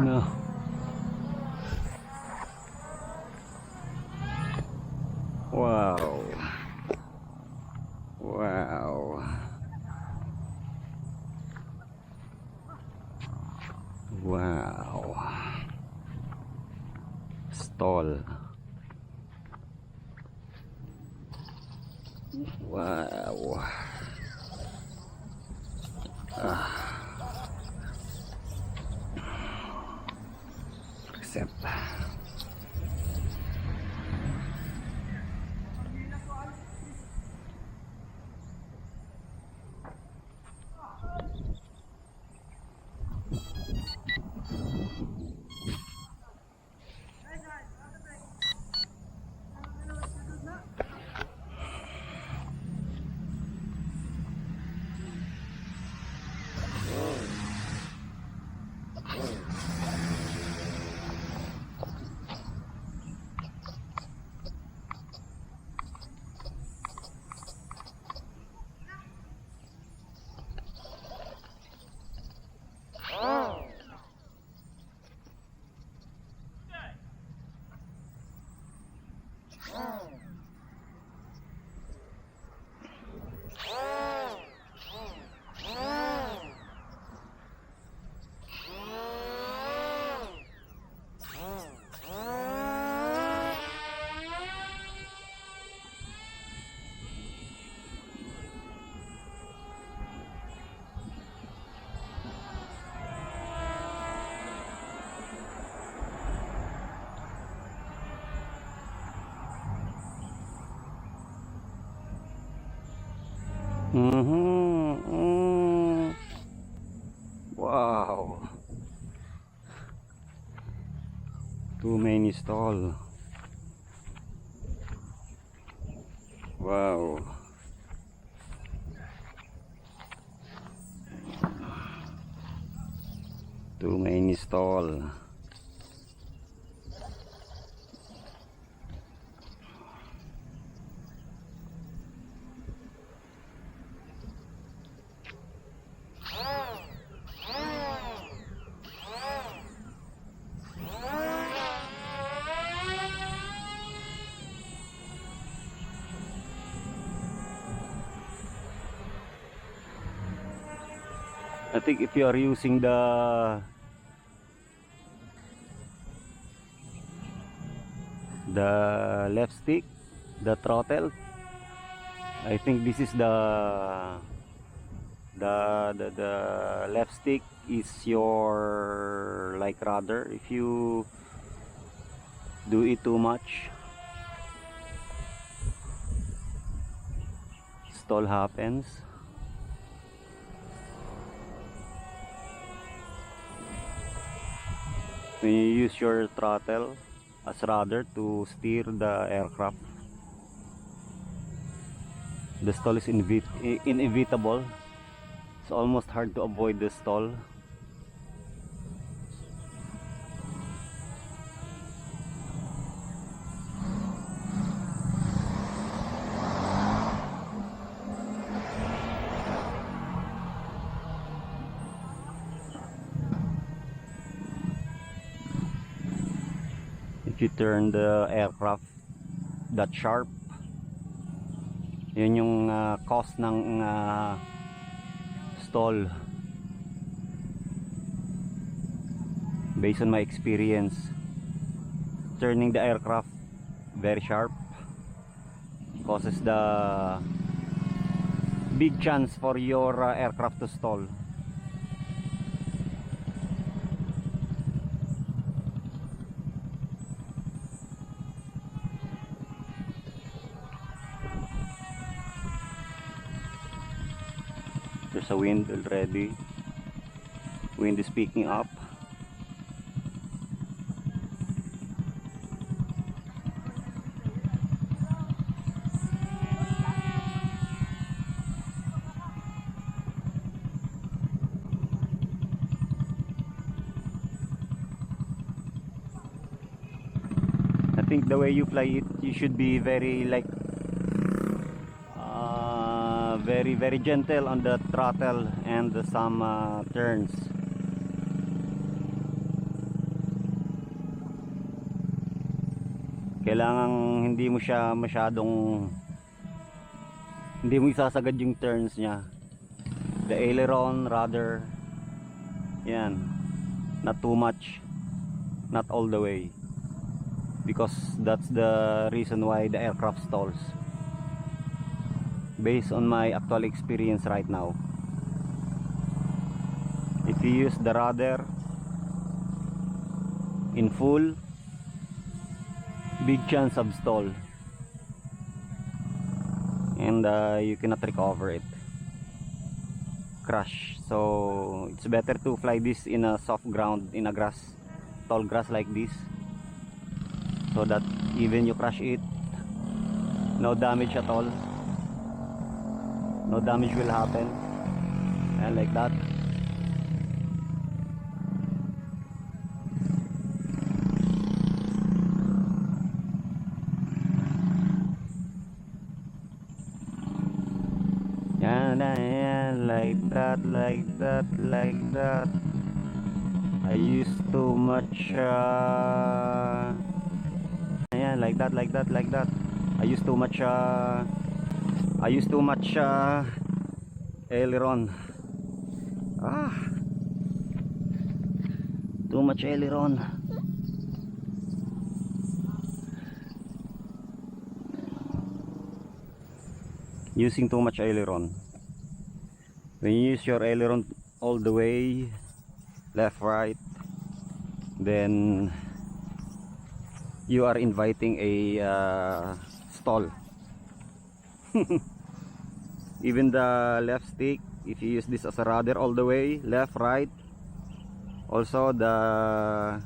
No. Wow. Wow. Wow. Stall. Wow. Accept. Wow. Too many stall. Wow. Too many stall. I think if you are using the left stick, the throttle, I think this is the left stick is your like rudder. If you do it too much, stall happens. When you use your throttle as rudder to steer the aircraft, the stall is inevitable. It's almost hard to avoid the stall. If you turn the aircraft that sharp, yun yung cause ng stall. Based on my experience, turning the aircraft very sharp causes the big chance for your aircraft to stall. There's a wind already. Wind is picking up. I think the way you fly it, you should be very like very gentle on the throttle and some turns. Kailangan hindi mo siya masyadong, hindi mo isasagad yung turns niya. The aileron rudder, yan, not too much, not all the way, because that's the reason why the aircraft stalls, based on my actual experience right now. If you use the rudder in full, big chance of stall, and you cannot recover it, crash. So it's better to fly this in a soft ground, in a grass, tall grass like this, so that even you crash it, no damage at all, no damage will happen, and like that. Yan, like that, like that, like that. I used too much yan, like that, like that, like that. I used too much aileron. Too much aileron. Using too much aileron. When you use your aileron all the way, left, right, then you are inviting a stall. Even the left stick, if you use this as a rudder all the way, left, right, also the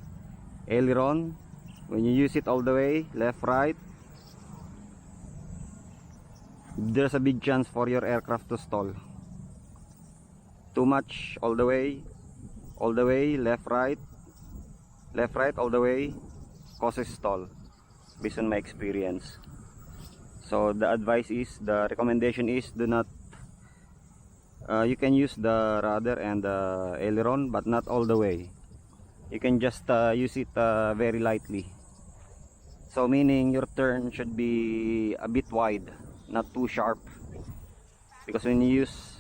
aileron, when you use it all the way, left, right, there's a big chance for your aircraft to stall. Too much all the way, left, right, all the way, causes stall, based on my experience. So the advice is, the recommendation is, do not, you can use the rudder and the aileron, but not all the way. You can just use it very lightly. So meaning your turn should be a bit wide, not too sharp, because when you use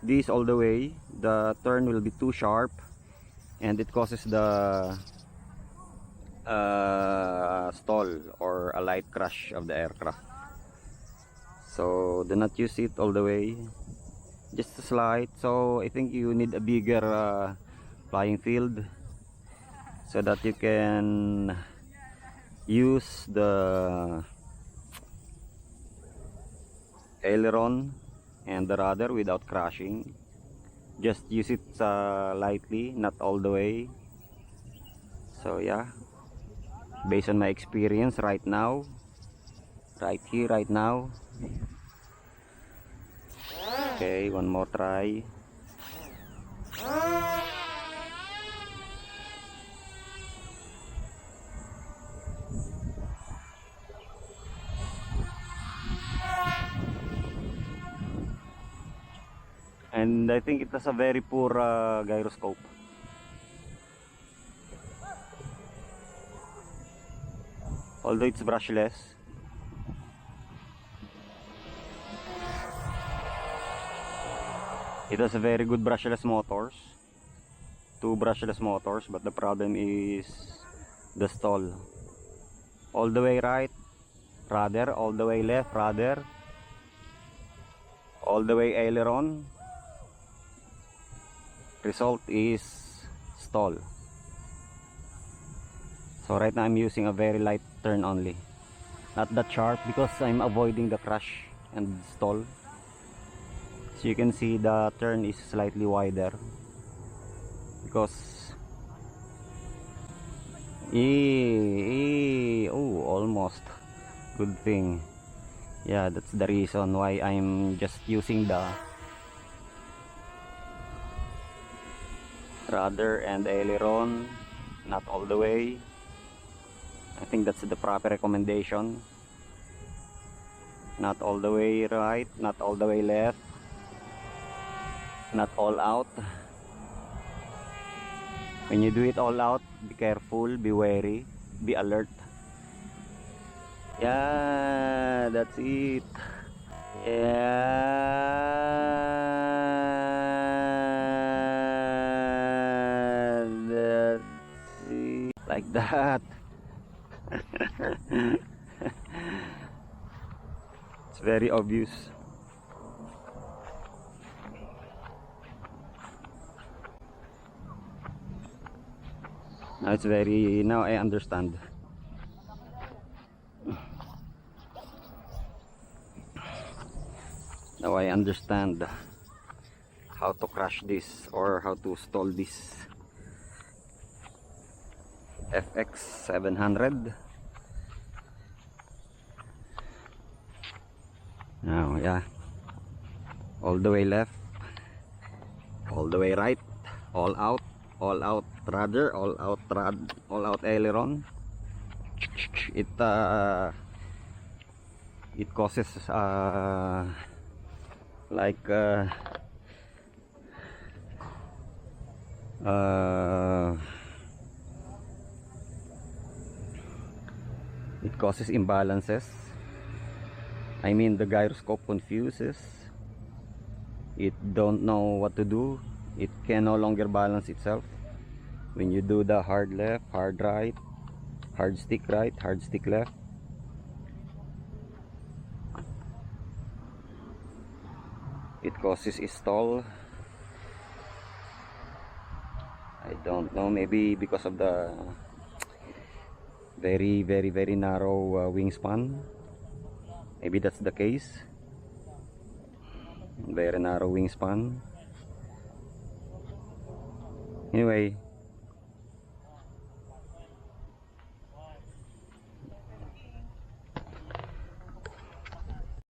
this all the way, the turn will be too sharp and it causes the stall or a light crash of the aircraft. So do not use it all the way, just a slight. So I think you need a bigger flying field so that you can use the aileron and the rudder without crashing. Just use it lightly, not all the way. So yeah, based on my experience right now, right here, right now. Okay, one more try. And I think it has a very poor gyroscope. Although it's brushless. It has a very good brushless motors. 2 brushless motors, but the problem is the stall. All the way right, rudder. All the way left, rudder. All the way aileron. Result is stall. So right now I'm using a very light turn only, not that sharp, because I'm avoiding the crash and stall. So you can see the turn is slightly wider, because oh, almost, good thing. Yeah, that's the reason why I'm just using the rudder and aileron, not all the way. I think that's the proper recommendation. Not all the way right, not all the way left, not all out. When you do it all out, be careful, be wary, be alert. Yeah, that's it. Yeah, that's it. Like that. It's very obvious. Now I understand. Now I understand how to crash this or how to stall this FX 700. Now, yeah, all the way left, all the way right, all out rudder, all out aileron. It causes like it causes imbalances. I mean, the gyroscope confuses. It don't know what to do. It can no longer balance itself when you do the hard left, hard right, hard stick right, hard stick left. It causes a stall. I don't know, maybe because of the very narrow wingspan. Maybe that's the case. Very narrow wingspan. Anyway,